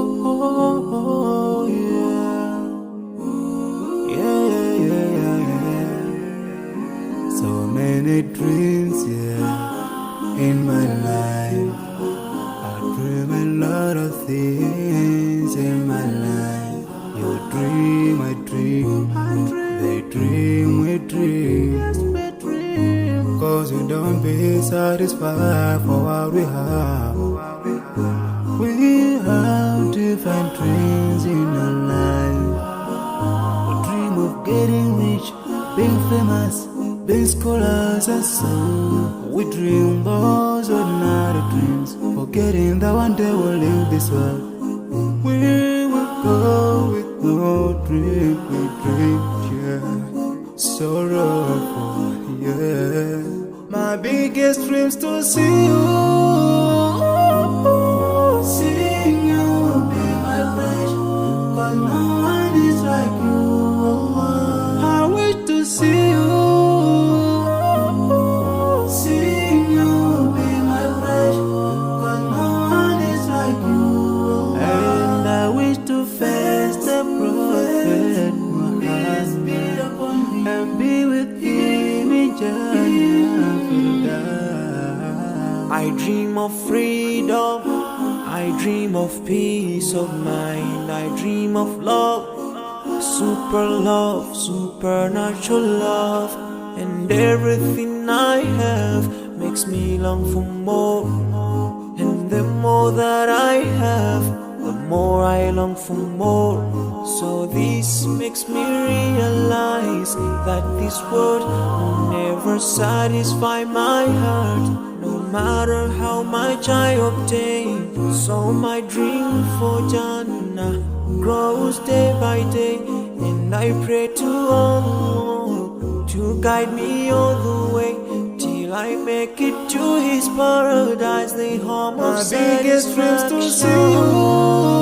oh, yeah. Yeah, yeah, yeah, yeah. So many dreams, yeah, in my life. I dream a lot of things in my life. You dream, I dream. They dream, we dream. Cause we don't be satisfied for what we have. We have different dreams in our life. We dream of getting rich, being famous, being scholars and so. We dream those ordinary dreams, forgetting that one day we'll leave this world. We will go with no dream, we dream, yeah. Sorrowful, yeah. My biggest dream's to see you. Seeing you be my wish, cause no one is like you. I wish to see you. Seeing you be my wish, cause no one is like you. And I wish to face the prophet Muhammad and be with him in Jannah. I dream of freedom, I dream of peace of mind, I dream of love, supernatural love, and everything I have makes me long for more. And the more that I have, the more I long for more. So this makes me realize that this world will never satisfy my heart, no matter how much I obtain. So my dream for Jannah grows day by day, and I pray to Allah to guide me all the way till I make it to His paradise, the home of my biggest dreams to see you.